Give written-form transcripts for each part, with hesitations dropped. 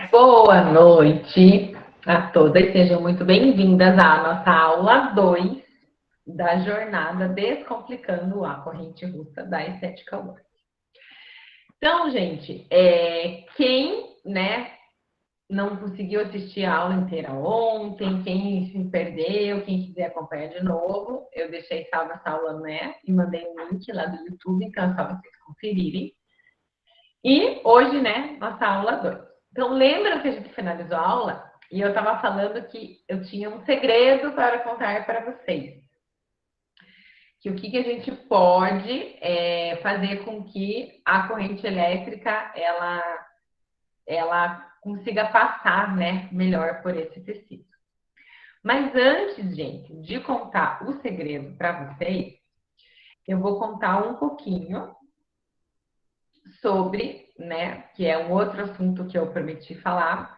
Boa noite a todas, sejam muito bem-vindas à nossa aula 2 da jornada Descomplicando a Corrente Russa da Estética Work. Então, gente, quem não conseguiu assistir a aula inteira ontem, quem se perdeu, quem quiser acompanhar de novo, eu deixei salva essa aula, e mandei um link lá do YouTube, então é só vocês conferirem. E hoje, nossa aula 2. Então, lembram que a gente finalizou a aula e eu estava falando que eu tinha um segredo para contar para vocês. Que o que a gente pode fazer com que a corrente elétrica ela consiga passar, melhor por esse tecido. Mas antes, gente, de contar o segredo para vocês, eu vou contar um pouquinho sobre, que é um outro assunto que eu prometi falar,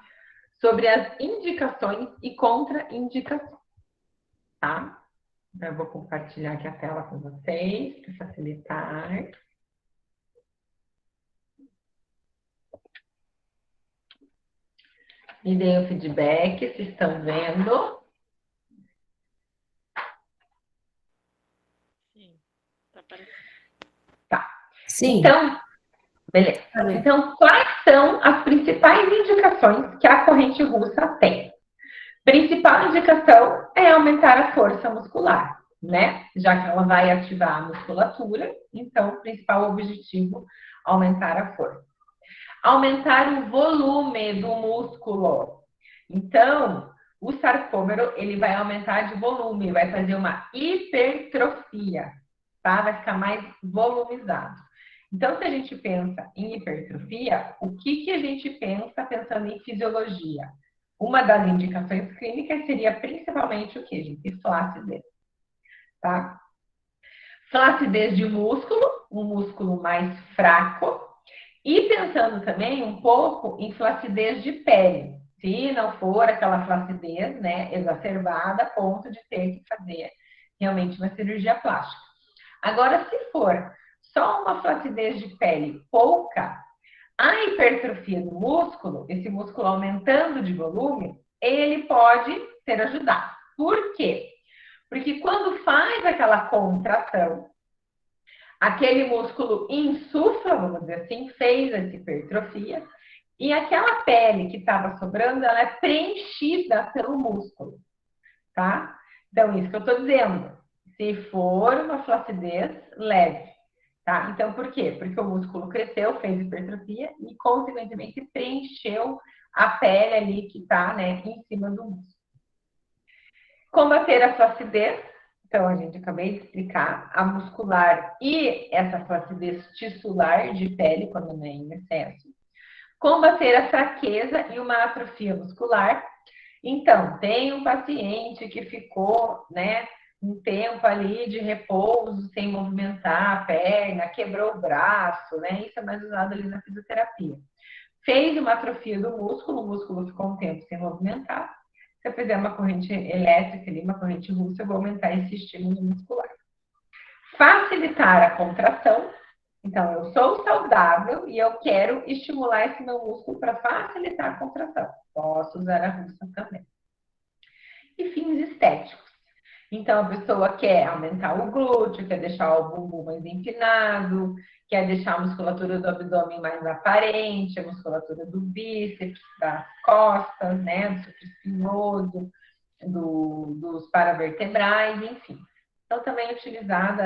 sobre as indicações e contraindicações, tá? Então, eu vou compartilhar aqui a tela com vocês, para facilitar. Me deem o feedback, se estão vendo. Sim, tá aparecendo. Tá. Sim. Então, beleza. Então, quais são as principais indicações que a corrente russa tem? Principal indicação é aumentar a força muscular, já que ela vai ativar a musculatura, então, o principal objetivo, aumentar a força. Aumentar o volume do músculo. Então, o sarcômero, ele vai aumentar de volume, vai fazer uma hipertrofia, tá? Vai ficar mais volumizado. Então, se a gente pensa em hipertrofia, o que a gente pensa pensando em fisiologia? Uma das indicações clínicas seria principalmente o que, gente? Flacidez, tá? Flacidez de músculo, um músculo mais fraco, e pensando também um pouco em flacidez de pele, se não for aquela flacidez, exacerbada a ponto de ter que fazer realmente uma cirurgia plástica. Agora, se for só uma flacidez de pele pouca, a hipertrofia do músculo, esse músculo aumentando de volume, ele pode ser ajudado. Por quê? Porque quando faz aquela contração, aquele músculo insufla, vamos dizer assim, fez essa hipertrofia, e aquela pele que estava sobrando, ela é preenchida pelo músculo, tá? Então, isso que eu estou dizendo. Se for uma flacidez leve, tá? Então, por quê? Porque o músculo cresceu, fez hipertrofia e, consequentemente, preencheu a pele ali que está, em cima do músculo. Combater a flacidez. Então, a gente acabei de explicar a muscular e essa flacidez tissular de pele, quando não é em excesso. Combater a fraqueza e uma atrofia muscular. Então, tem um paciente que ficou, um tempo ali de repouso, sem movimentar a perna, quebrou o braço, Isso é mais usado ali na fisioterapia. Fez uma atrofia do músculo, o músculo ficou um tempo sem movimentar. Se eu fizer uma corrente elétrica ali, uma corrente russa, eu vou aumentar esse estímulo muscular. Facilitar a contração. Então, eu sou saudável e eu quero estimular esse meu músculo para facilitar a contração. Posso usar a russa também. E fins estéticos. Então, a pessoa quer aumentar o glúteo, quer deixar o bumbum mais empinado, quer deixar a musculatura do abdômen mais aparente, a musculatura do bíceps, das costas, do supraespinhoso, dos paravertebrais, enfim. Então, também é utilizada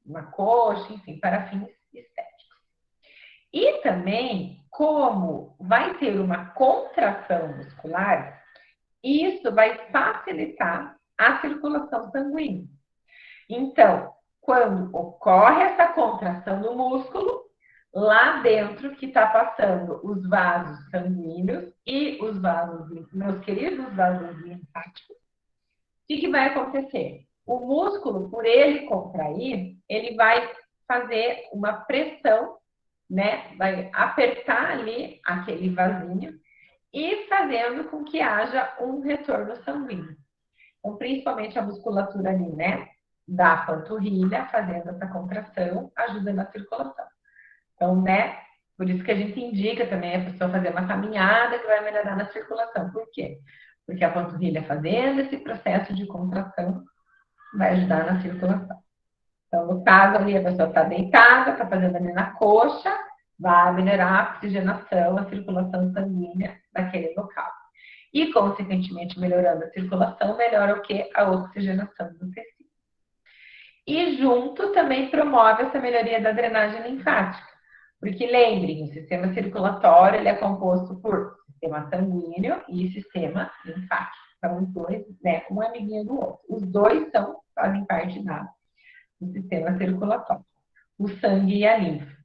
na coxa, enfim, para fins estéticos. E também, como vai ter uma contração muscular, isso vai facilitar a circulação sanguínea. Então, quando ocorre essa contração do músculo, lá dentro que está passando os vasos sanguíneos e os vasos, meus queridos vasos linfáticos, o que vai acontecer? O músculo, por ele contrair, ele vai fazer uma pressão, vai apertar ali aquele vasinho e fazendo com que haja um retorno sanguíneo. Então, principalmente a musculatura ali, da panturrilha, fazendo essa contração, ajuda na circulação. Então, Por isso que a gente indica também a pessoa fazer uma caminhada que vai melhorar na circulação. Por quê? Porque a panturrilha fazendo esse processo de contração vai ajudar na circulação. Então, no caso ali, a pessoa está deitada, está fazendo ali na coxa, vai melhorar a oxigenação, a circulação sanguínea daquele local. E, consequentemente, melhorando a circulação, melhora o quê? A oxigenação do tecido. E junto também promove essa melhoria da drenagem linfática. Porque lembrem, o sistema circulatório ele é composto por sistema sanguíneo e sistema linfático. São os dois, né, um amiguinho do outro. Os dois fazem parte do sistema circulatório. O sangue e a linfa.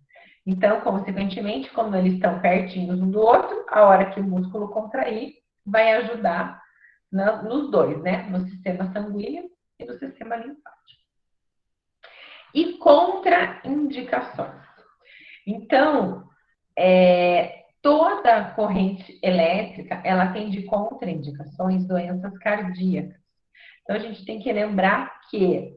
Então, consequentemente, como eles estão pertinhos um do outro, a hora que o músculo contrair, vai ajudar nos dois, né? No sistema sanguíneo e no sistema linfático. E contraindicações. Então, toda corrente elétrica, ela tem de contraindicações doenças cardíacas. Então, a gente tem que lembrar que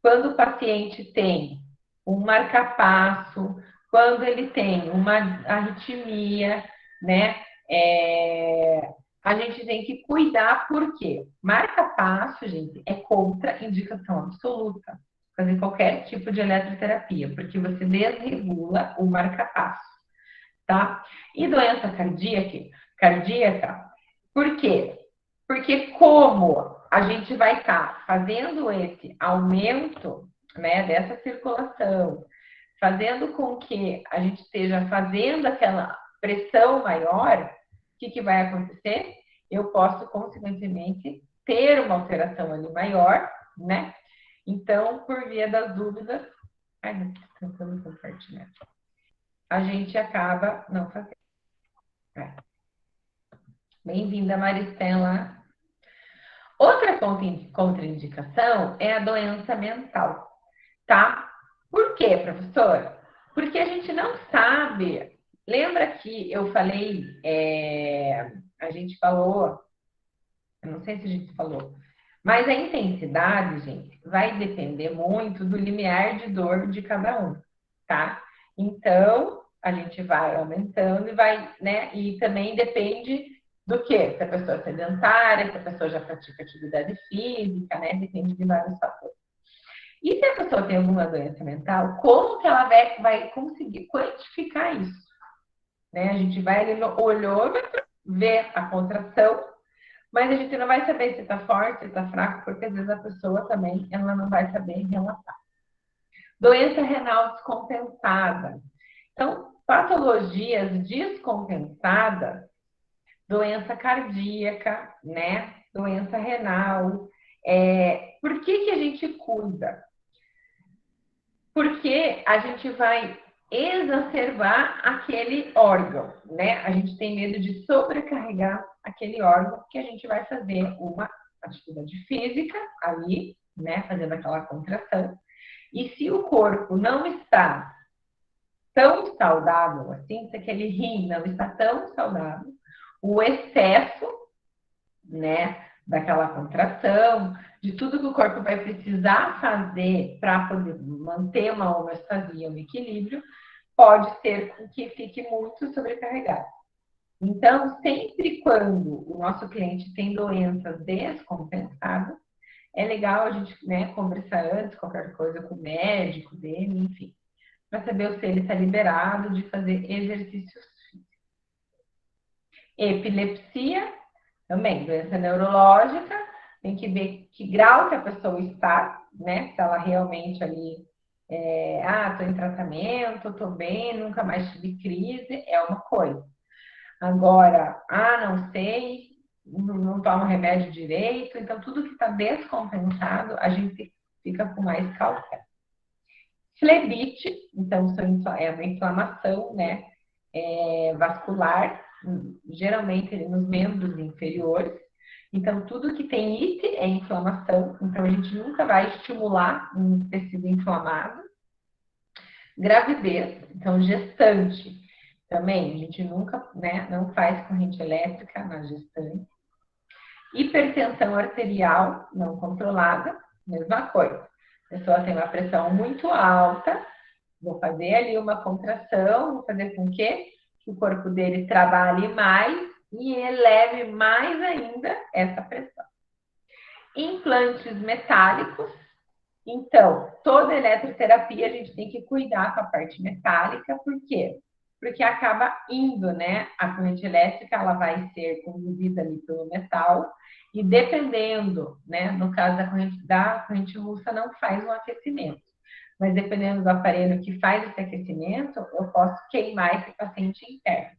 quando o paciente tem um marca-passo, quando ele tem uma arritmia, né, a gente tem que cuidar, porque marca-passo, gente, é contraindicação absoluta fazer qualquer tipo de eletroterapia, porque você desregula o marca-passo, tá? E doença cardíaca, por quê? Porque como a gente vai estar fazendo esse aumento, né, dessa circulação, fazendo com que a gente esteja fazendo aquela pressão maior, o que vai acontecer? Eu posso, consequentemente, ter uma alteração ali maior, né? Então, por via das dúvidas, não compartilhar. A gente acaba não fazendo. Bem-vinda, Maristela. Outra contraindicação é a doença mental, tá? Por quê, professora? Porque a gente não sabe. Lembra que eu falei, a gente falou, eu não sei se a gente falou, mas a intensidade, gente, vai depender muito do limiar de dor de cada um, tá? Então, a gente vai aumentando e vai, né? E também depende do quê? Se a pessoa é sedentária, se a pessoa já pratica atividade física, né? Depende de vários fatores. E se a pessoa tem alguma doença mental, como que ela vai conseguir quantificar isso? Né? A gente vai ali no olhômetro, ver a contração, mas a gente não vai saber se está forte, se está fraco, porque às vezes a pessoa também ela não vai saber relatar. Doença renal descompensada. Então, patologias descompensadas, doença cardíaca, né? Doença renal. Por que a gente cuida? Porque a gente vai exacerbar aquele órgão, né? A gente tem medo de sobrecarregar aquele órgão, que a gente vai fazer uma atividade física ali, né? Fazendo aquela contração. E se o corpo não está tão saudável assim, se aquele rim não está tão saudável, o excesso, né? Daquela contração, de tudo que o corpo vai precisar fazer para poder manter uma homeostasia, um equilíbrio, pode ser que fique muito sobrecarregado. Então, sempre quando o nosso cliente tem doenças descompensadas, é legal a gente, né, conversar antes, qualquer coisa com o médico dele, enfim, para saber se ele está liberado de fazer exercícios físicos. Epilepsia, também, doença neurológica, tem que ver que grau que a pessoa está, né? Se ela realmente ali, estou em tratamento, estou bem, nunca mais tive crise, é uma coisa. Agora, não sei, não tomo remédio direito, então tudo que está descompensado, a gente fica com mais cautela. Flebite, então é uma inflamação, né? Vascular, geralmente nos membros inferiores. Então, tudo que tem IT é inflamação, então a gente nunca vai estimular um tecido inflamado. Gravidez, então gestante, também a gente nunca, né, não faz corrente elétrica na gestante. Hipertensão arterial não controlada, mesma coisa. A pessoa tem uma pressão muito alta, Vou fazer ali uma contração, vou fazer com que o corpo dele trabalhe mais e eleve mais ainda essa pressão. Implantes metálicos. Então, toda eletroterapia a gente tem que cuidar com a parte metálica, por quê? Porque acaba indo, né? A corrente elétrica ela vai ser conduzida ali pelo metal e dependendo, né? No caso da corrente russa não faz um aquecimento, mas dependendo do aparelho que faz esse aquecimento, eu posso queimar esse paciente interno.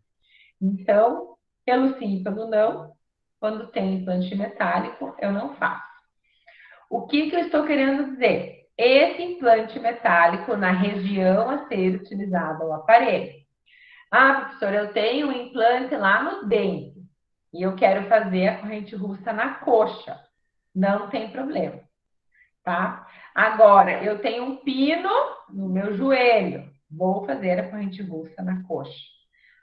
Então, pelo sim e pelo não, quando tem implante metálico, eu não faço. O que eu estou querendo dizer? Esse implante metálico na região a ser utilizado ao aparelho. Ah, professor, eu tenho um implante lá no dente e eu quero fazer a corrente russa na coxa. Não tem problema, tá? Agora, eu tenho um pino no meu joelho. Vou fazer a corrente russa na coxa.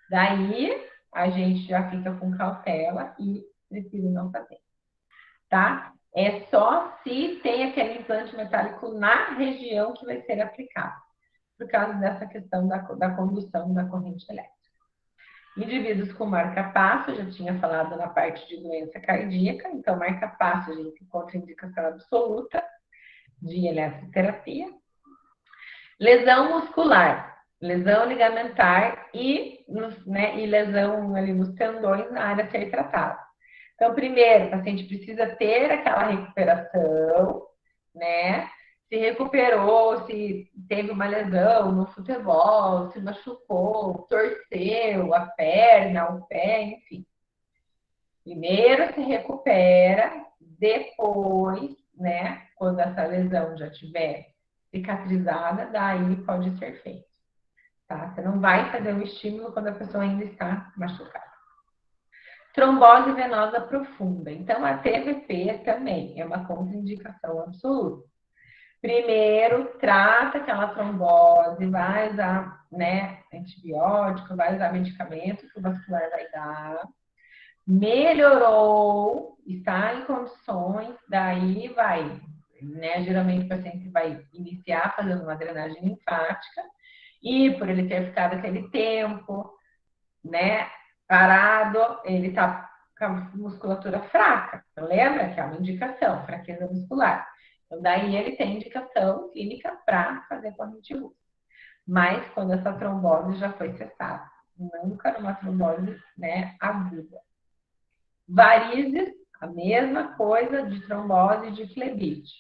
Daí, a gente já fica com cautela e prefiro não fazer, tá? É só se tem aquele implante metálico na região que vai ser aplicado, por causa dessa questão da condução da corrente elétrica. Indivíduos com marca-passo, já tinha falado na parte de doença cardíaca, então marca-passo, gente, contraindicação absoluta de eletroterapia. Lesão muscular, lesão ligamentar e lesão ali nos tendões na área a ser tratada. Então, primeiro, o paciente precisa ter aquela recuperação, né? Se recuperou, se teve uma lesão no futebol, se machucou, torceu a perna, o pé, enfim. Primeiro se recupera, depois, né? Quando essa lesão já tiver cicatrizada, daí pode ser feito, tá? Você não vai fazer o estímulo quando a pessoa ainda está machucada. Trombose venosa profunda. Então, a TVP também é uma contraindicação absoluta. Primeiro, trata aquela trombose, vai usar, né, antibiótico, vai usar medicamento que o vascular vai dar. Melhorou, está em condições, daí vai, né, geralmente o paciente vai iniciar fazendo uma drenagem linfática e por ele ter ficado aquele tempo, né, parado, ele está com a musculatura fraca. Então, lembra que é uma indicação, fraqueza muscular. Então, daí ele tem indicação clínica para fazer corrente russa. Mas quando essa trombose já foi cessada, nunca numa trombose, né, aguda. Varizes, a mesma coisa de trombose de flebite,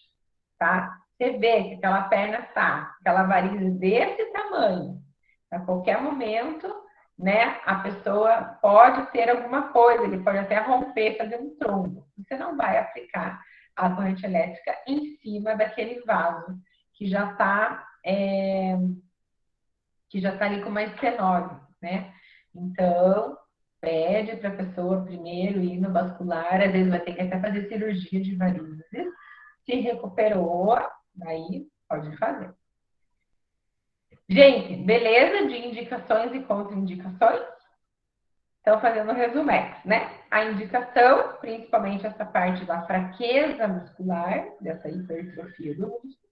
tá? Você vê que aquela perna tá, aquela varize desse tamanho, a qualquer momento, né, a pessoa pode ter alguma coisa, ele pode até romper, fazer um trombo. Você não vai aplicar a corrente elétrica em cima daquele vaso que já está ali com uma estenose, né? Então, pede para a pessoa primeiro ir no vascular, às vezes vai ter que até fazer cirurgia de varizes. Se recuperou, aí pode fazer. Gente, beleza de indicações e contraindicações? Então, fazendo um resumex, né? A indicação, principalmente essa parte da fraqueza muscular, dessa hipertrofia do músculo,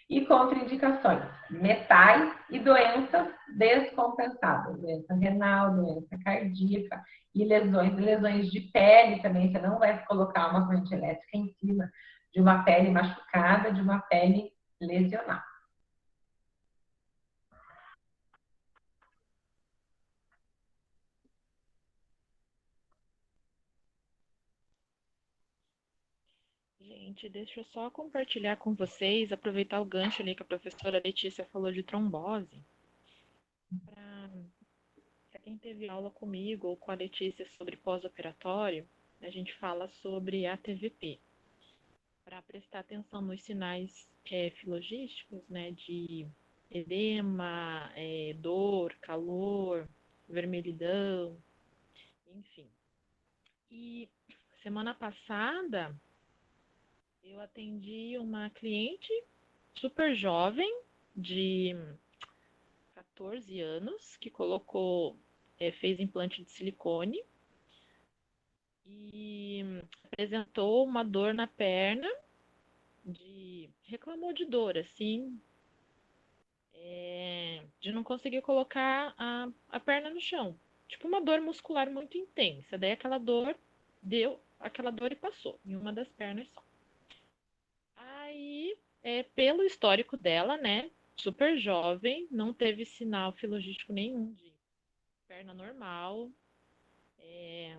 e contraindicações, metais e doenças descompensadas, doença renal, doença cardíaca e lesões de pele também. Você não vai colocar uma corrente elétrica em cima de uma pele machucada, de uma pele lesionada. Gente, deixa eu só compartilhar com vocês, aproveitar o gancho ali que a professora Letícia falou de trombose. Para quem teve aula comigo ou com a Letícia sobre pós-operatório, a gente fala sobre a TVP. Para prestar atenção nos sinais filogísticos, né, de edema, dor, calor, vermelhidão, enfim. E semana passada eu atendi uma cliente super jovem, de 14 anos, que fez implante de silicone e apresentou uma dor na perna, reclamou de dor, assim, de não conseguir colocar a perna no chão. Tipo uma dor muscular muito intensa. Daí aquela dor deu aquela dor e passou em uma das pernas só. Aí, pelo histórico dela, né? Super jovem, não teve sinal filogístico nenhum de perna normal, é,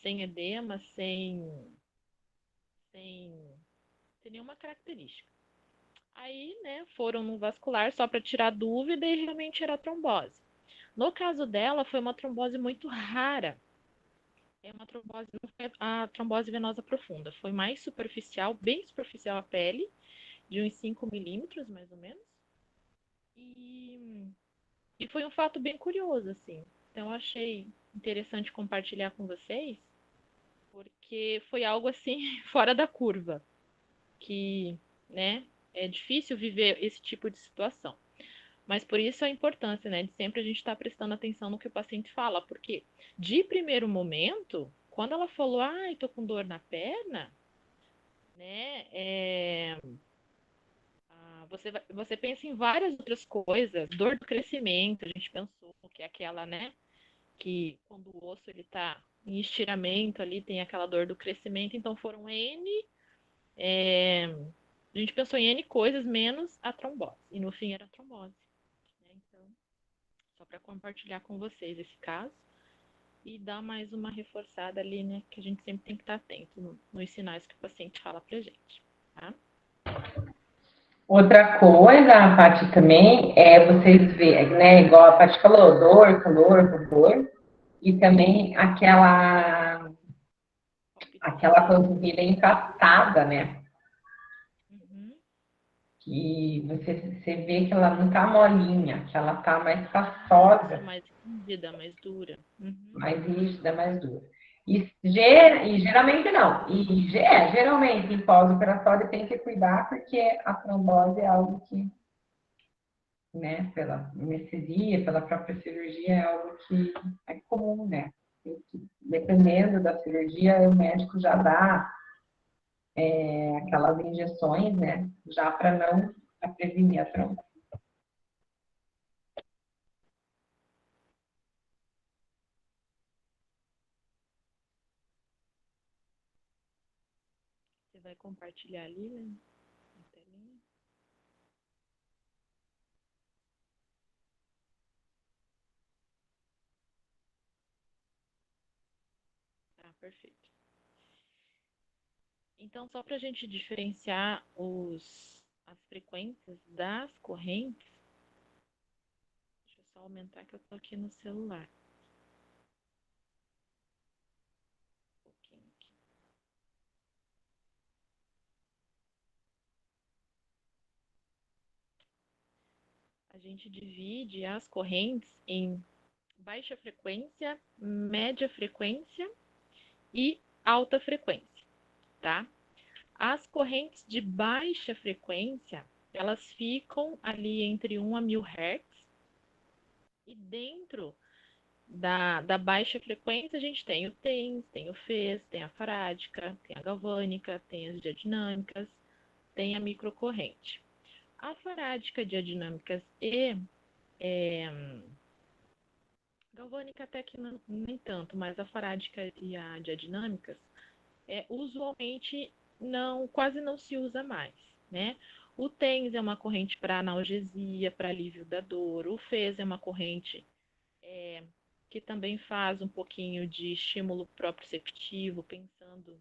sem edema, sem, sem nenhuma característica. Aí, né, foram no vascular só para tirar dúvida e realmente era trombose. No caso dela, foi uma trombose muito rara. É uma trombose, não foi a trombose venosa profunda, foi mais superficial, bem superficial a pele, de uns 5 milímetros, mais ou menos. E, e foi um fato bem curioso, assim. Então, eu achei interessante compartilhar com vocês, porque foi algo assim fora da curva, que, né, é difícil viver esse tipo de situação. Mas por isso a importância, né, de sempre a gente estar prestando atenção no que o paciente fala, porque de primeiro momento, quando ela falou, ai, tô com dor na perna, né, você pensa em várias outras coisas, dor do crescimento, a gente pensou que é aquela, né, que quando o osso ele tá em estiramento ali, tem aquela dor do crescimento, então foram a gente pensou em N coisas, menos a trombose, e no fim era a trombose, né, então, só para compartilhar com vocês esse caso, e dar mais uma reforçada ali, né, que a gente sempre tem que estar atento nos sinais que o paciente fala pra gente, tá? Outra coisa, Paty, também é vocês verem, né? Igual a Paty falou, dor, calor, dor. E também aquela panturrilha encaixada, né? Uhum. Que você vê que ela não tá molinha, que ela tá mais Isso, espaçosa, mais rígida, mais dura. Uhum. mais rígida, mais dura. E geralmente não. Geralmente em pós-operatório tem que cuidar porque a trombose é algo que, né, pela anestesia, pela própria cirurgia, é algo que é comum, né? Dependendo da cirurgia, o médico já dá aquelas injeções, né? Já para não prevenir a trombose. Você vai compartilhar ali, né? Na telinha. Tá, perfeito. Então, só para a gente diferenciar as frequências das correntes, deixa eu só aumentar que eu tô aqui no celular. Um pouquinho aqui. A gente divide as correntes em baixa frequência, média frequência e alta frequência, tá? As correntes de baixa frequência, elas ficam ali entre 1 a 1000 Hz, e dentro da baixa frequência a gente tem o TENS, tem o FES, tem a farádica, tem a galvânica, tem as diadinâmicas, tem a microcorrente. A farádica, diadinâmicas e galvânica até que não, nem tanto, mas a farádica e a diadinâmicas usualmente quase não se usa mais, né? O TENS é uma corrente para analgesia, para alívio da dor. O FES é uma corrente que também faz um pouquinho de estímulo proprioceptivo, pensando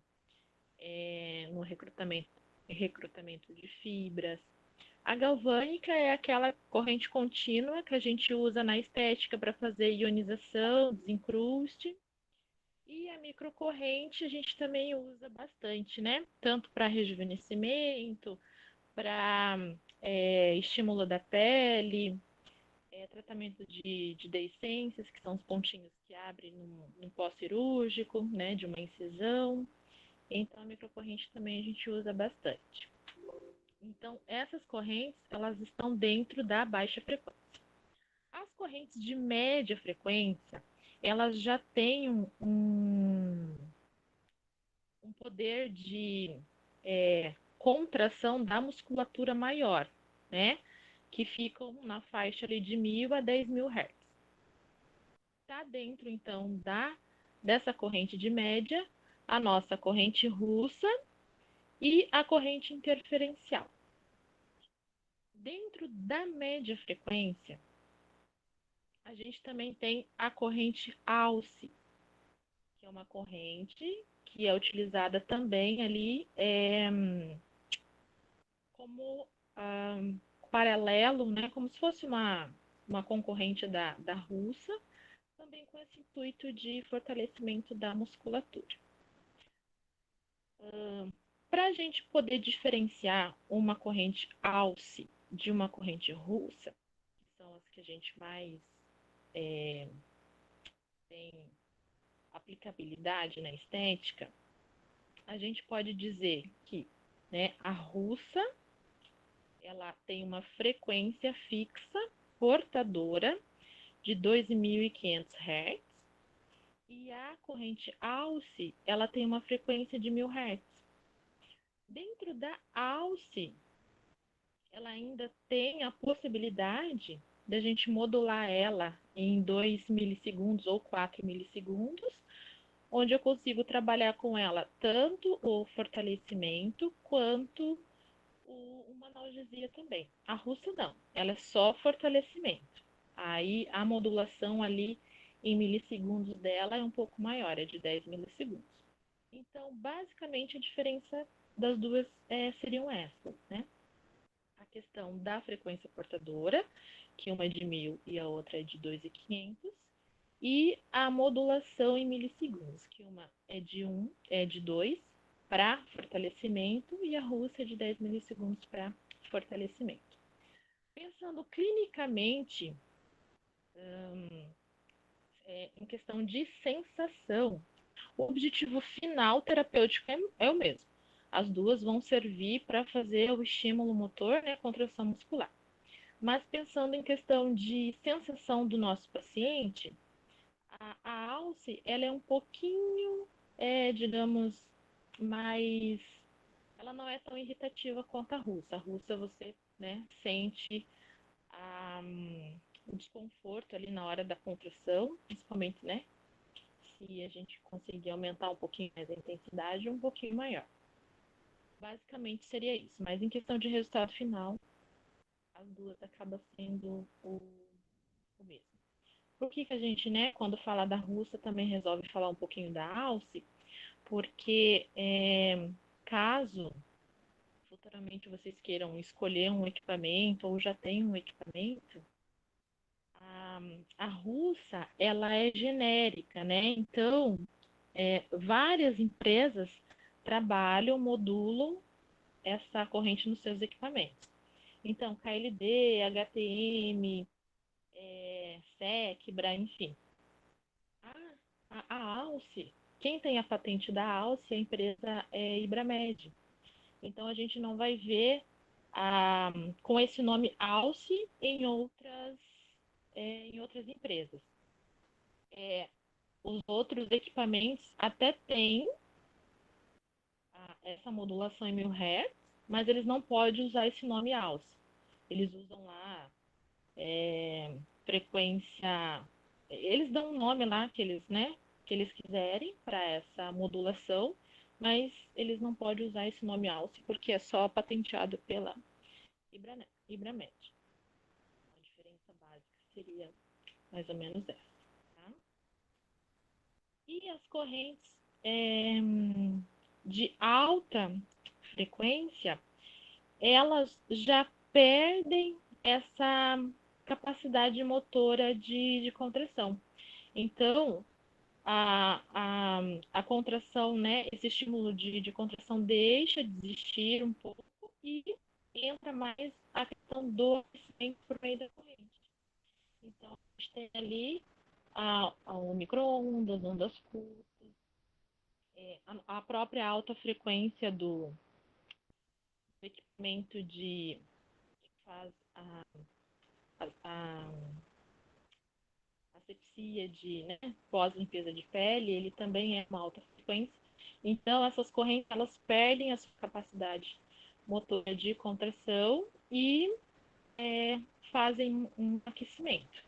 no recrutamento de fibras. A galvânica é aquela corrente contínua que a gente usa na estética para fazer ionização, desencruste. E a microcorrente a gente também usa bastante, né? Tanto para rejuvenescimento, para estímulo da pele, tratamento de deiscências, que são os pontinhos que abrem no pós-cirúrgico, né? De uma incisão. Então, a microcorrente também a gente usa bastante. Então, essas correntes, elas estão dentro da baixa frequência. As correntes de média frequência, elas já têm um poder de contração da musculatura maior, né? que ficam na faixa ali de 1.000 a 10.000 Hz. Está dentro, então, dessa corrente de média, a nossa corrente russa e a corrente interferencial. Dentro da média frequência, a gente também tem a corrente AUSI, que é uma corrente que é utilizada também ali como paralelo, né, como se fosse uma concorrente da russa, também com esse intuito de fortalecimento da musculatura. Para a gente poder diferenciar uma corrente AUSI de uma corrente russa, que são as que a gente mais tem aplicabilidade na estética, a gente pode dizer que, né, a russa ela tem uma frequência fixa portadora de 2.500 Hz e a corrente AUSI ela tem uma frequência de 1.000 Hz. Dentro da AUSI, ela ainda tem a possibilidade da gente modular ela em 2 milissegundos ou 4 milissegundos, onde eu consigo trabalhar com ela tanto o fortalecimento quanto uma analgesia também. A russa não, ela é só fortalecimento. Aí a modulação ali em milissegundos dela é um pouco maior, é de 10 milissegundos. Então, basicamente, a diferença das duas seriam essas, né? A questão da frequência portadora, que uma é de 1.000 e a outra é de 2.500, e a modulação em milissegundos, que uma é de 2 para fortalecimento e a russa é de 10 milissegundos para fortalecimento. Pensando clinicamente, em questão de sensação, o objetivo final terapêutico é o mesmo. As duas vão servir para fazer o estímulo motor, né, a contração muscular. Mas pensando em questão de sensação do nosso paciente, a alce ela é um pouquinho, digamos, mais... Ela não é tão irritativa quanto a russa. A russa você, né, sente o desconforto ali na hora da contração, principalmente, né, se a gente conseguir aumentar um pouquinho mais a intensidade, um pouquinho maior. Basicamente seria isso. Mas em questão de resultado final, as duas acabam sendo o mesmo. Por que a gente, né, quando fala da russa, também resolve falar um pouquinho da alce? Porque caso futuramente vocês queiram escolher um equipamento ou já tem um equipamento, a russa ela é genérica, né? Então, várias empresas trabalham, modulam essa corrente nos seus equipamentos. Então, KLD, HTM, SEC, BRA, enfim. A Alce, quem tem a patente da Alce, a empresa é Ibramed. Então, a gente não vai ver com esse nome Alce em outras empresas. Os outros equipamentos até têm essa modulação em 1.000 Hz, mas eles não podem usar esse nome Alce. Eles usam lá frequência... Eles dão um nome lá que eles quiserem para essa modulação, mas eles não podem usar esse nome Alce porque é só patenteado pela Ibramed. A diferença básica seria mais ou menos essa. Tá? E as correntes de alta frequência, elas já perdem essa capacidade motora de contração. Então, a contração, né, esse estímulo de contração deixa de existir um pouco e entra mais a questão do aquecimento por meio da corrente. Então, a gente tem ali o micro-ondas, ondas curtas, a própria alta frequência do equipamento que faz a asepsia né, pós-limpeza de pele, ele também é uma alta frequência. Então, essas correntes, elas perdem a sua capacidade motora de contração e fazem um aquecimento.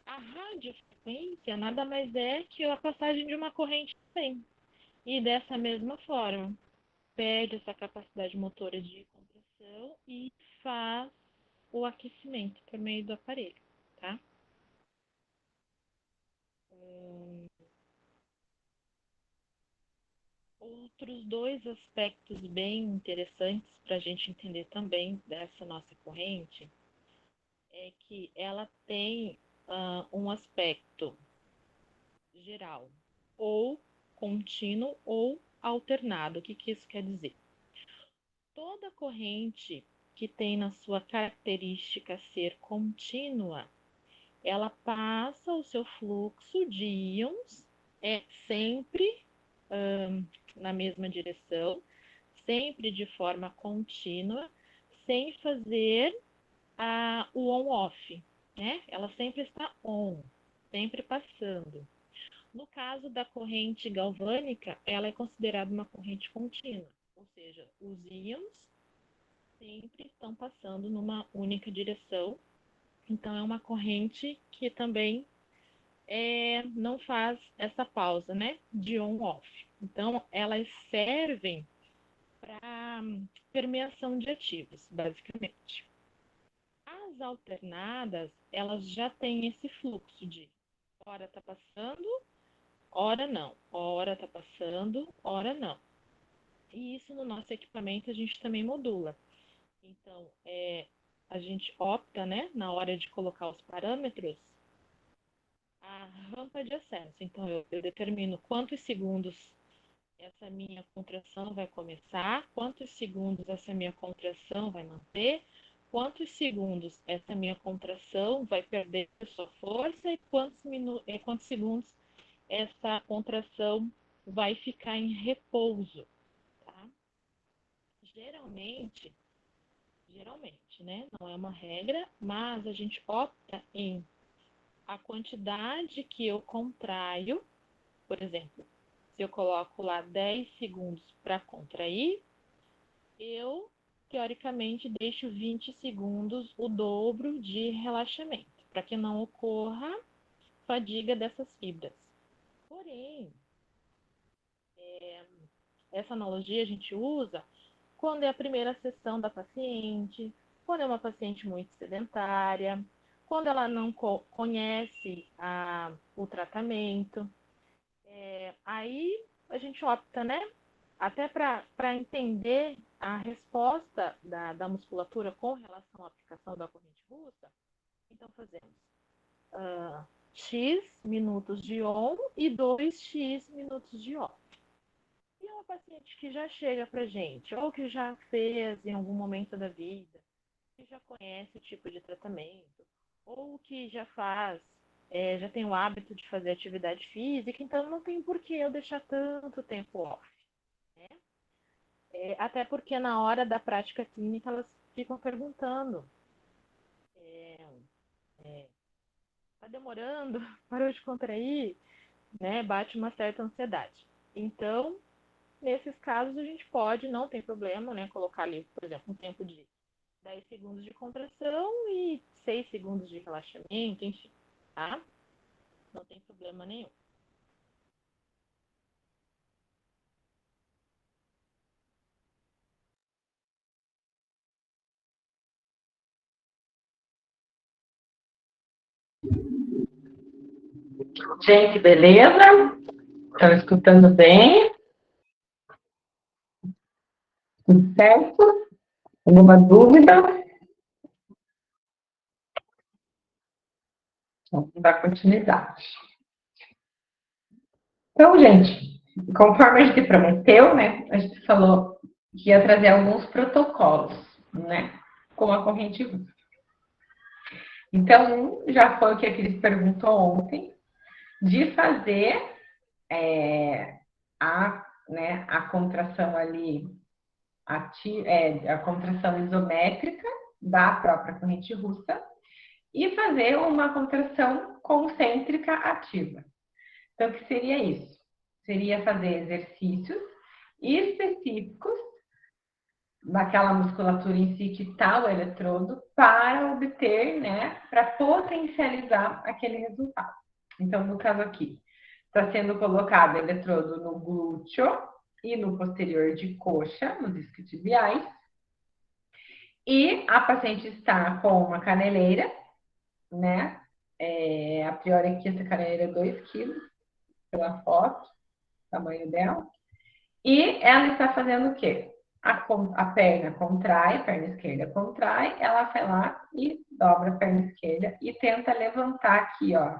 A radiofrequência nada mais é que a passagem de uma corrente também. E dessa mesma forma, perde essa capacidade motora de compressão e faz o aquecimento por meio do aparelho, tá? Outros dois aspectos bem interessantes para a gente entender também dessa nossa corrente é que ela tem um aspecto geral, ou contínuo ou alternado. O que isso quer dizer? Toda corrente que tem na sua característica ser contínua, ela passa o seu fluxo de íons sempre na mesma direção, sempre de forma contínua, sem fazer o on-off, né? Ela sempre está on, sempre passando. No caso da corrente galvânica, ela é considerada uma corrente contínua, ou seja, os íons sempre estão passando numa única direção. Então, é uma corrente que também não faz essa pausa, né, de on-off. Então, elas servem para permeação de ativos, basicamente. As alternadas, elas já têm esse fluxo de hora está passando, hora não, hora está passando, hora não. E isso no nosso equipamento a gente também modula. Então, a gente opta, né, na hora de colocar os parâmetros, a rampa de acesso. Então, eu determino quantos segundos essa minha contração vai começar, quantos segundos essa minha contração vai manter, quantos segundos essa minha contração vai perder sua força e quantos segundos essa contração vai ficar em repouso, tá? Geralmente, né? Não é uma regra, mas a gente opta em a quantidade que eu contraio, por exemplo, se eu coloco lá 10 segundos para contrair, eu, teoricamente, deixo 20 segundos o dobro de relaxamento, para que não ocorra fadiga dessas fibras. Porém, essa analogia a gente usa quando é a primeira sessão da paciente, quando é uma paciente muito sedentária, quando ela não conhece o tratamento. Aí a gente opta, né? Até para entender a resposta da musculatura com relação à aplicação da corrente russa, então fazemos X minutos de on e 2x minutos de off. E uma paciente que já chega para gente, ou que já fez em algum momento da vida, que já conhece o tipo de tratamento, ou que já faz, já tem o hábito de fazer atividade física, então não tem por que eu deixar tanto tempo off. Né? Até porque na hora da prática clínica elas ficam perguntando, tá demorando, parou de contrair, né? Bate uma certa ansiedade. Então, nesses casos, a gente pode, não tem problema, né? Colocar ali, por exemplo, um tempo de 10 segundos de contração e 6 segundos de relaxamento, enfim, tá? Não tem problema nenhum. Gente, beleza? Estão escutando bem? Tudo certo? Alguma dúvida? Vamos dar continuidade. Então, gente, conforme a gente prometeu, né, a gente falou que ia trazer alguns protocolos, né, com a corrente russa. Então, já foi o que a Cris perguntou ontem, de fazer a contração ali, a contração isométrica da própria corrente russa e fazer uma contração concêntrica ativa. Então, o que seria isso? Seria fazer exercícios específicos naquela musculatura em si que está o eletrodo para obter, né, para potencializar aquele resultado. Então, no caso aqui, está sendo colocado eletrodo no glúteo e no posterior de coxa, nos isquiotibiais, e a paciente está com uma caneleira, né? A priori aqui essa caneleira é 2 quilos, pela foto, o tamanho dela. E ela está fazendo o quê? A perna contrai, a perna esquerda contrai, ela vai lá e dobra a perna esquerda e tenta levantar aqui, ó.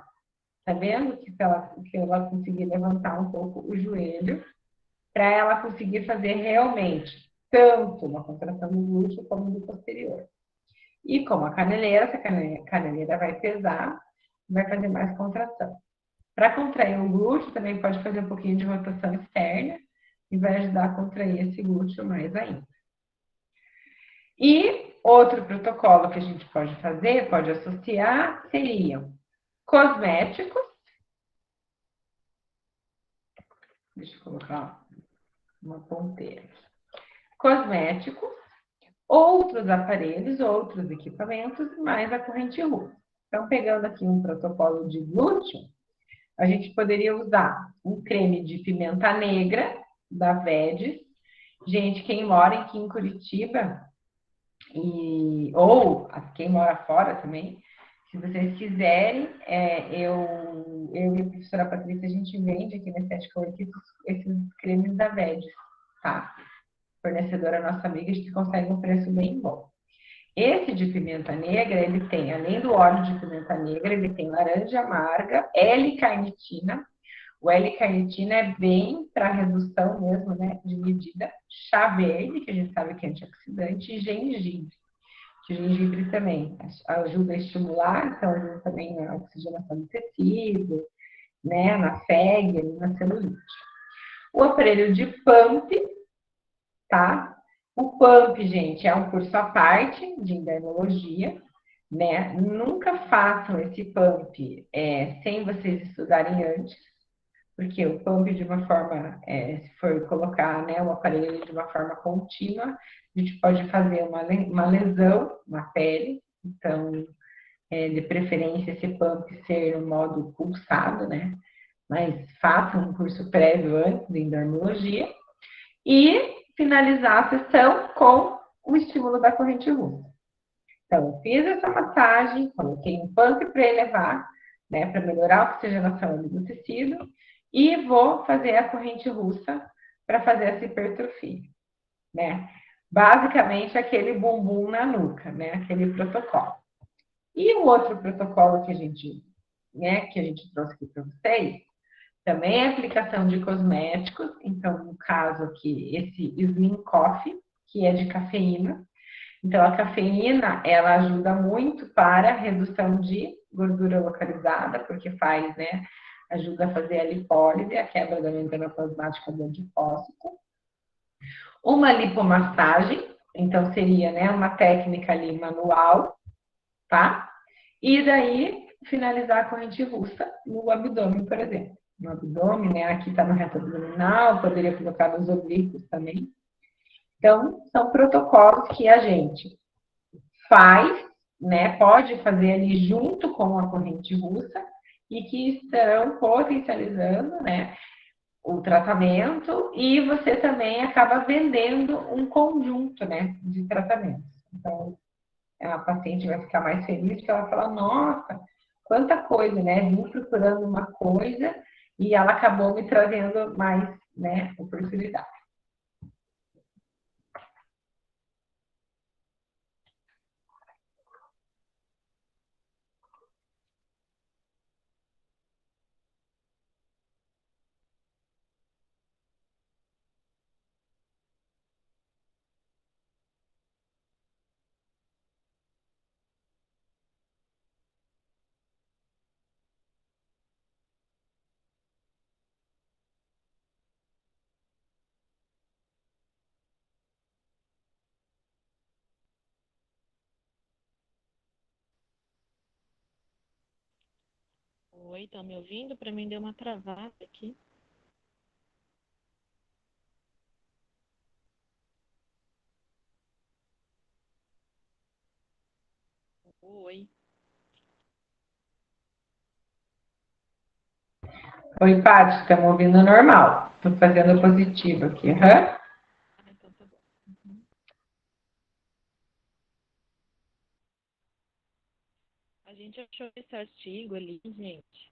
Tá vendo que ela conseguir levantar um pouco o joelho, para ela conseguir fazer realmente tanto uma contração do glúteo como do posterior. E como a caneleira, essa caneleira vai pesar, vai fazer mais contração. Para contrair o glúteo, também pode fazer um pouquinho de rotação externa e vai ajudar a contrair esse glúteo mais ainda. E outro protocolo que a gente pode fazer, pode associar, seriam cosméticos. Deixa eu colocar uma ponteira. Cosméticos, outros aparelhos, outros equipamentos, mais a corrente russa. Então, pegando aqui um protocolo de glúteo, a gente poderia usar um creme de pimenta negra, da Vedes. Gente, quem mora aqui em Curitiba, ou quem mora fora também, se vocês quiserem, eu e a professora Patrícia, a gente vende aqui na Estética Work esses cremes da Vedes, tá? Fornecedora nossa amiga, a gente consegue um preço bem bom. Esse de pimenta negra, ele tem, além do óleo de pimenta negra, ele tem laranja amarga, L-carnitina. O L-carnitina é bem para redução mesmo, né, de medida. Chá verde, que a gente sabe que é antioxidante, e gengibre. Que o gengibre também ajuda a estimular, então ajuda também na oxigenação do tecido, né, na FEG, na celulite. O aparelho de pump, tá? O pump, gente, é um curso à parte de endermologia, né? Nunca façam esse pump sem vocês estudarem antes, porque o pump de uma forma, se for colocar, né, o aparelho de uma forma contínua, a gente pode fazer uma lesão na pele, então, de preferência, esse pump ser no modo pulsado, né? Mas façam um curso prévio antes de endermologia. E finalizar a sessão com o estímulo da corrente russa. Então, eu fiz essa massagem, coloquei um pump para elevar, né, para melhorar a oxigenação do tecido, e vou fazer a corrente russa para fazer essa hipertrofia, né? Basicamente, aquele bumbum na nuca, né? Aquele protocolo. E o outro protocolo que a gente, né, que a gente trouxe aqui para vocês, também é aplicação de cosméticos, então, no caso aqui, esse Slim Coffee, que é de cafeína. Então, a cafeína, ela ajuda muito para a redução de gordura localizada, porque faz, né, ajuda a fazer a lipólise, a quebra da membrana plasmática do adipócito. Uma lipomassagem, então seria, né, uma técnica ali manual, tá? E daí, finalizar a corrente russa no abdômen, por exemplo. No abdômen, né? Aqui está no reto abdominal, poderia colocar nos oblíquos também. Então, são protocolos que a gente faz, né? Pode fazer ali junto com a corrente russa e que estarão potencializando, né? O tratamento, e você também acaba vendendo um conjunto, né? De tratamentos. Então, a paciente vai ficar mais feliz porque ela fala, nossa, quanta coisa, né? Vim procurando uma coisa e ela acabou me trazendo mais, né, oportunidade. Oi, estão me ouvindo? Para mim deu uma travada aqui. Oi. Oi, Paty, estamos ouvindo normal. Estou fazendo positivo aqui. Aham. Ah, então tá bom. Uhum. A gente achou esse artigo ali, gente,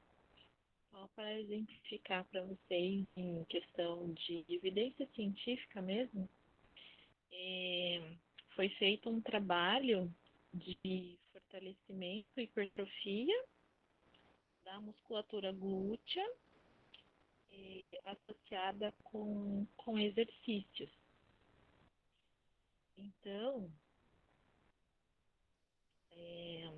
só para exemplificar para vocês em questão de evidência científica mesmo. É, foi feito um trabalho de fortalecimento e hipertrofia da musculatura glútea associada com exercícios. Então, é,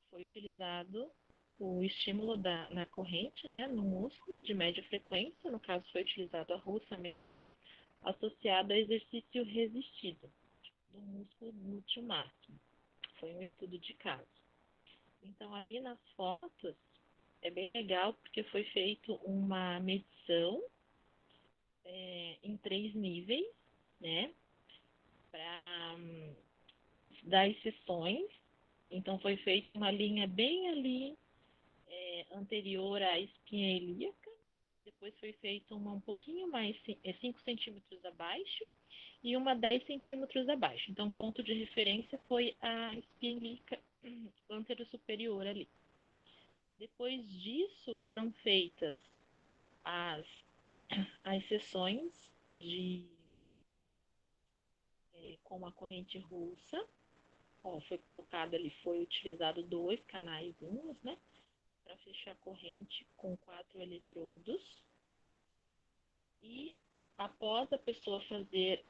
foi utilizado o estímulo na corrente, né, no músculo de média frequência, no caso foi utilizado a russa mesmo, associado a exercício resistido do músculo glúteo máximo. Foi um estudo de caso. Então, ali nas fotos, é bem legal porque foi feito uma medição em 3 níveis, né, para das sessões. Então, foi feita uma linha bem ali anterior à espinha ilíaca. Depois foi feita uma um pouquinho mais, 5 centímetros abaixo, e uma 10 centímetros abaixo. Então, o ponto de referência foi a espinha ilíaca antero-superior ali. Depois disso, foram feitas as, as sessões de, com a corrente russa. Ó, foi colocado ali, foi utilizado 2 canais, né, para fechar a corrente com 4 eletrodos. E após a pessoa fazer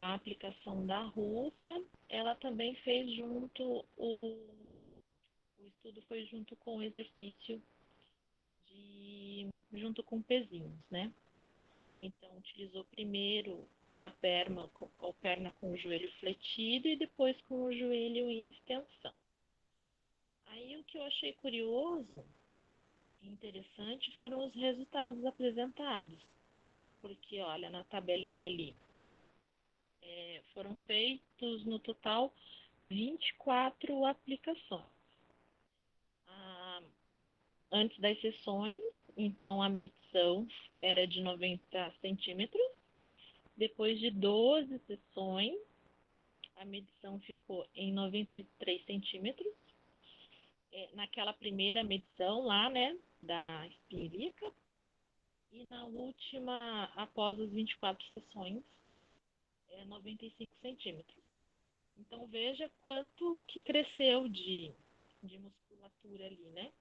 a aplicação da russa, ela também fez junto, o estudo foi junto com o exercício junto com pezinhos, né? Então, utilizou primeiro a perna com o joelho fletido e depois com o joelho em extensão. Aí, o que eu achei curioso e interessante foram os resultados apresentados. Porque, olha, na tabela ali, foram feitos no total 24 aplicações. Ah, antes das sessões, então a medição era de 90 centímetros. Depois de 12 sessões, a medição ficou em 93 centímetros. Naquela primeira medição lá, né, da espírica. E na última, após as 24 sessões, 95 centímetros. Então, veja quanto que cresceu de musculatura ali, né?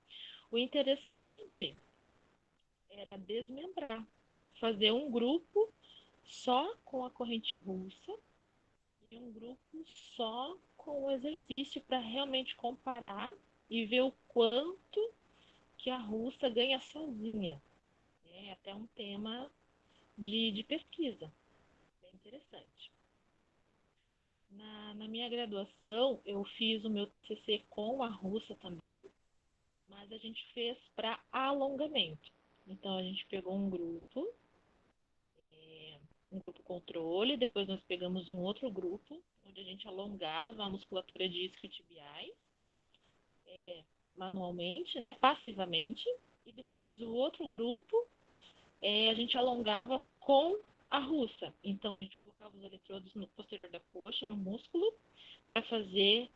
O interessante era desmembrar, fazer um grupo só com a corrente russa e um grupo só com o exercício para realmente comparar e ver o quanto que a russa ganha sozinha. É até um tema de pesquisa, bem interessante. Na minha graduação, eu fiz o meu TCC com a russa também, mas a gente fez para alongamento. Então, a gente pegou um grupo controle, depois nós pegamos um outro grupo, onde a gente alongava a musculatura de isquiotibiais, manualmente, passivamente, e depois o outro grupo a gente alongava com a russa. Então, a gente colocava os eletrodos no posterior da coxa, no músculo, para fazer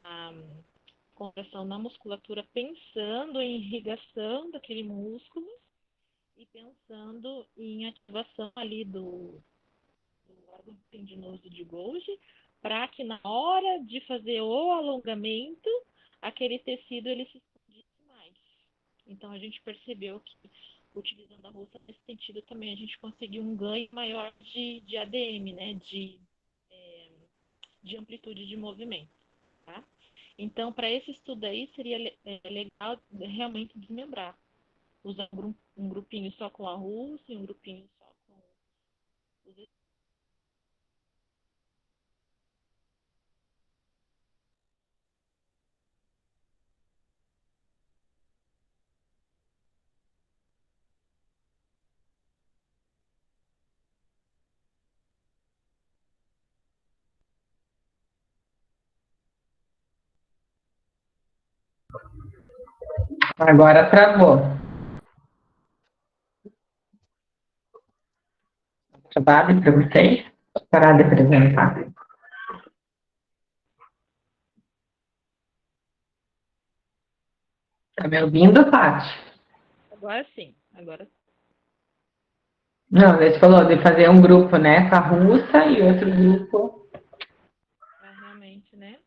a contração na musculatura, pensando em irrigação daquele músculo e pensando em ativação ali do órgão tendinoso de Golgi, para que na hora de fazer o alongamento, aquele tecido ele se expandisse mais. Então a gente percebeu que utilizando a russa nesse sentido também a gente conseguiu um ganho maior de ADM, né, de amplitude de movimento, tá? Então, para esse estudo aí, seria legal realmente desmembrar. Usar um grupinho só com a russa e um grupinho só com os. Agora travou. Trabalho para vocês? Parar de apresentar. Tá me ouvindo, Paty? Agora sim, agora Não, você falou de fazer um grupo, né, com a russa e outro grupo. para realmente, né,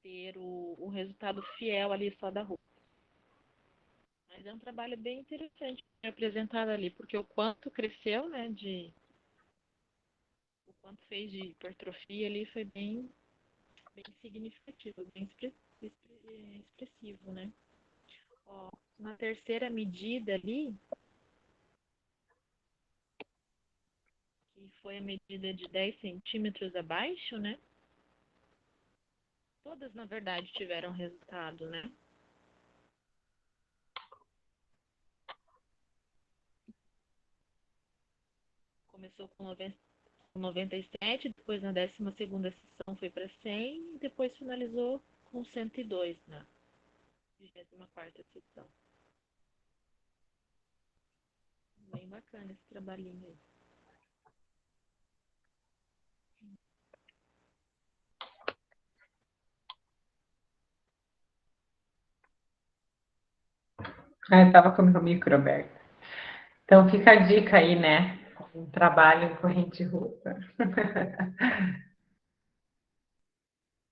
ter o resultado fiel ali só da roupa. Mas é um trabalho bem interessante apresentado ali, porque o quanto cresceu, né, o quanto fez de hipertrofia ali foi bem significativo, bem expressivo, né? Ó, na terceira medida ali, que foi a medida de 10 centímetros abaixo, né? Todas, na verdade, tiveram resultado, né? Começou com 97, depois na 12ª sessão foi para 100 e depois finalizou com 102 na 24ª sessão. Bem bacana esse trabalhinho aí. Ah, eu tava com o meu micro aberto. Então fica a dica aí, né? Um trabalho em corrente russa.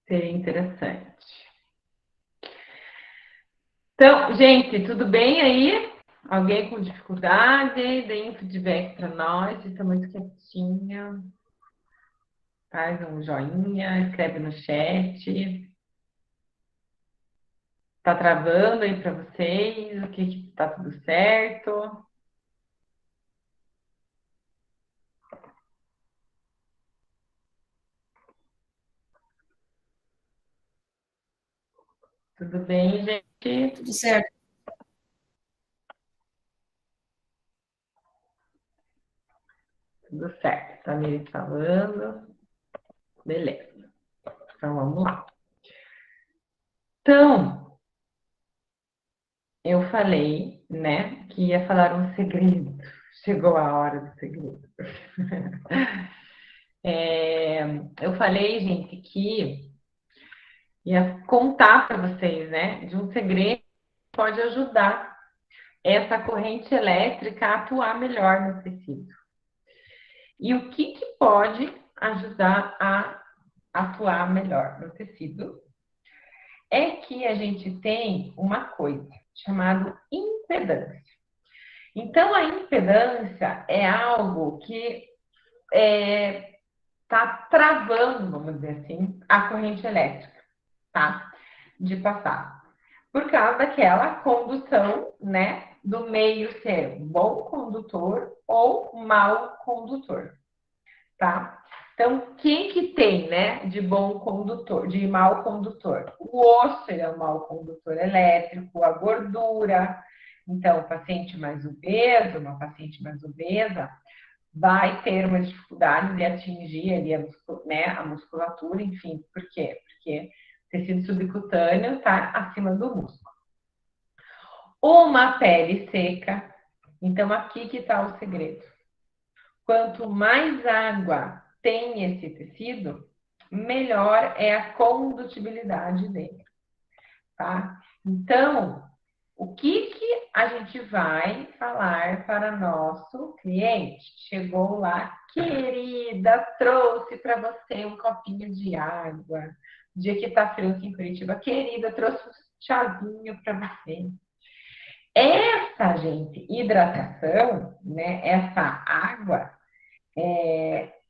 Seria interessante. Então, gente, tudo bem aí? Alguém com dificuldade? Deem um feedback para nós, se está muito quietinha. Faz um joinha, escreve no chat. Tá travando aí para vocês? O que tá tudo certo? Tudo bem, gente? Tudo certo. Tudo certo. Tá me falando. Beleza. Então vamos lá. Então, eu falei, né, que ia falar um segredo. Chegou a hora do segredo. Eu falei, gente, que ia contar para vocês, né, de um segredo que pode ajudar essa corrente elétrica a atuar melhor no tecido. E o que pode ajudar a atuar melhor no tecido é que a gente tem uma coisa chamada impedância. Então, a impedância é algo que está travando, vamos dizer assim, a corrente elétrica, tá? De passar. Por causa daquela condução, né? Do meio ser bom condutor ou mau condutor, tá? Então, quem que tem, né, de bom condutor, de mau condutor? O osso é um mau condutor elétrico, a gordura. Então, o paciente mais obeso, uma paciente mais obesa, vai ter uma dificuldade de atingir ali a musculatura, enfim. Por quê? Porque o tecido subcutâneo está acima do músculo. Uma pele seca. Então, aqui que está o segredo. Quanto mais água tem esse tecido, melhor é a condutibilidade dele, tá? Então, o que a gente vai falar para nosso cliente? Chegou lá, querida, trouxe para você um copinho de água. Dia que tá frio aqui em Curitiba, querida, trouxe um chazinho para você. Essa, gente, hidratação, né? Essa água,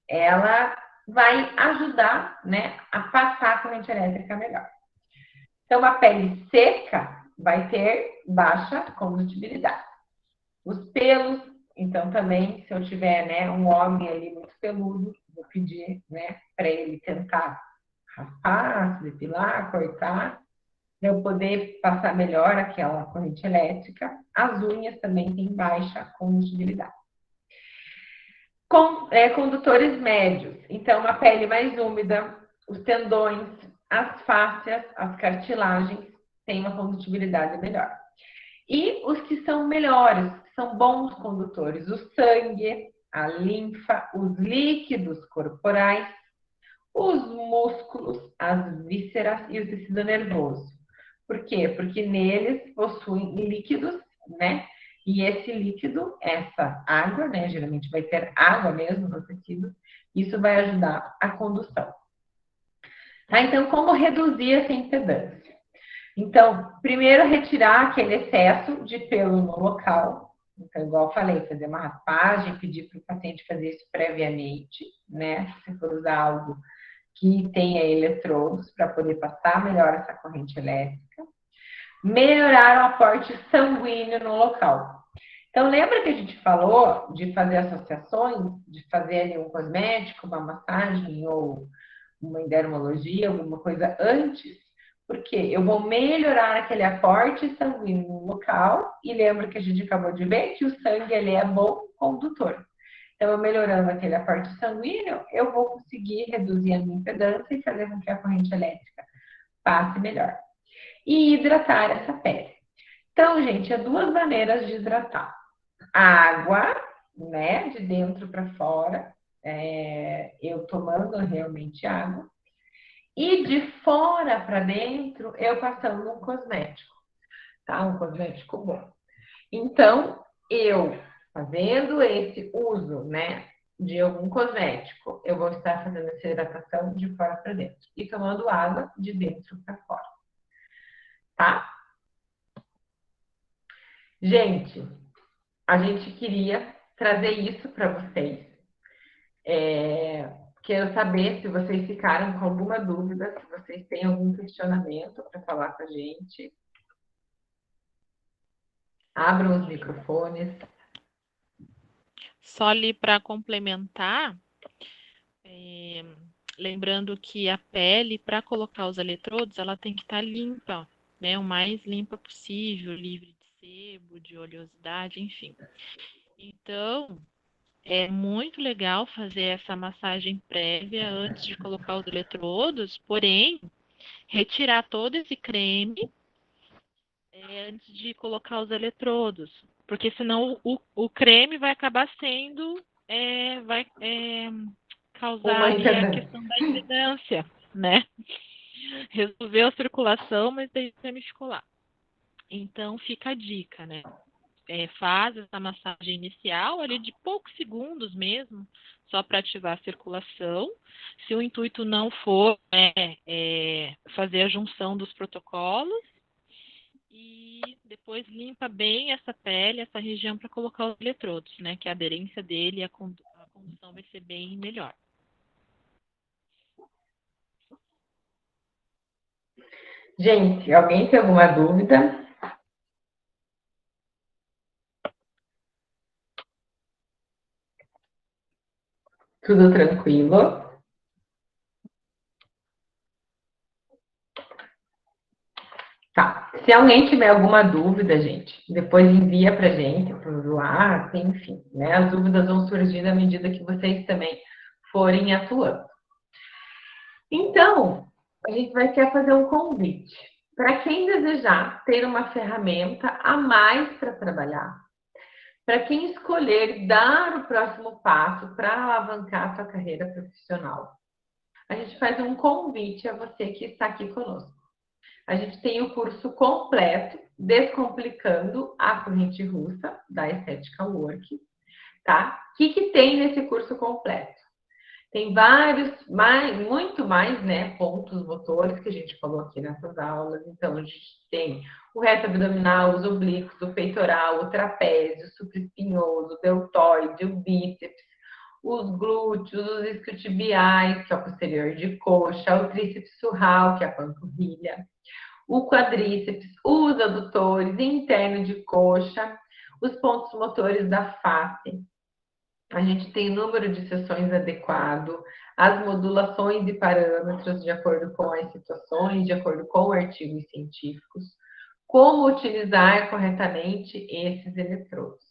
ela vai ajudar, né, a passar a corrente elétrica melhor. Então, a pele seca vai ter baixa condutibilidade. Os pelos, então também, se eu tiver, né, um homem ali muito peludo, vou pedir, né, para ele tentar raspar, depilar, cortar, para eu poder passar melhor aquela corrente elétrica. As unhas também têm baixa condutibilidade. Condutores médios, então uma pele mais úmida, os tendões, as fáscias, as cartilagens, têm uma condutibilidade melhor. E os que são melhores, são bons condutores, o sangue, a linfa, os líquidos corporais, os músculos, as vísceras e o tecido nervoso. Por quê? Porque neles possuem líquidos, né? E esse líquido, essa água, né? Geralmente vai ter água mesmo no tecido, isso vai ajudar a condução. Tá? Então, como reduzir essa impedância? Então, primeiro retirar aquele excesso de pelo no local. Então, igual eu falei, fazer uma raspagem, pedir para o paciente fazer isso previamente, né? Se for usar algo que tenha eletrodos para poder passar melhor essa corrente elétrica. Melhorar o aporte sanguíneo no local. Então, lembra que a gente falou de fazer associações, de fazer ali um cosmético, uma massagem ou uma dermologia, alguma coisa antes? Porque eu vou melhorar aquele aporte sanguíneo no local e lembra que a gente acabou de ver que o sangue ele é bom condutor. Então, eu melhorando aquele aporte sanguíneo, eu vou conseguir reduzir a minha impedância e fazer com que a corrente elétrica passe melhor. E hidratar essa pele. Então, gente, há duas maneiras de hidratar. A água, né, de dentro para fora, eu tomando realmente água. E de fora para dentro, eu passando um cosmético, tá? Um cosmético bom. Então, eu fazendo esse uso, né, de algum cosmético, eu vou estar fazendo essa hidratação de fora para dentro e tomando água de dentro para fora, tá? Gente, a gente queria trazer isso para vocês. Quero saber se vocês ficaram com alguma dúvida, se vocês têm algum questionamento para falar com a gente. Abram os microfones. Só ali para complementar, lembrando que a pele, para colocar os eletrodos, ela tem que estar limpa, né? O mais limpa possível, livre de sebo, de oleosidade, enfim. Então, é muito legal fazer essa massagem prévia antes de colocar os eletrodos, porém, retirar todo esse creme antes de colocar os eletrodos, porque senão o creme vai acabar sendo, vai causar ali a questão da impedância, né? Resolveu a circulação, mas daí o creme ficou lá. Então, fica a dica, né? Faz essa massagem inicial ali de poucos segundos mesmo, só para ativar a circulação. Se o intuito não for fazer a junção dos protocolos, e depois limpa bem essa pele, essa região para colocar os eletrodos, né? Que a aderência dele e a condução vai ser bem melhor. Gente, alguém tem alguma dúvida? Tudo tranquilo? Tá. Se alguém tiver alguma dúvida, gente, depois envia pra gente, pro WhatsApp, enfim, né? As dúvidas vão surgir à medida que vocês também forem atuando. Então, a gente vai querer fazer um convite. Para quem desejar ter uma ferramenta a mais para trabalhar, para quem escolher dar o próximo passo para alavancar a sua carreira profissional, a gente faz um convite a você que está aqui conosco. A gente tem o curso completo Descomplicando a Corrente Russa, da Estética Work, tá? O que tem nesse curso completo? Tem vários, muito mais, né, pontos motores que a gente falou aqui nessas aulas. Então, a gente tem o reto abdominal, os oblíquos, o peitoral, o trapézio, o supraespinhoso, o deltoide, o bíceps, os glúteos, os isquiotibiais, que é o posterior de coxa, o tríceps surral, que é a panturrilha, o quadríceps, os adutores, interno de coxa, os pontos motores da face. A gente tem o número de sessões adequado, as modulações e parâmetros de acordo com as situações, de acordo com artigos científicos, como utilizar corretamente esses eletrodos.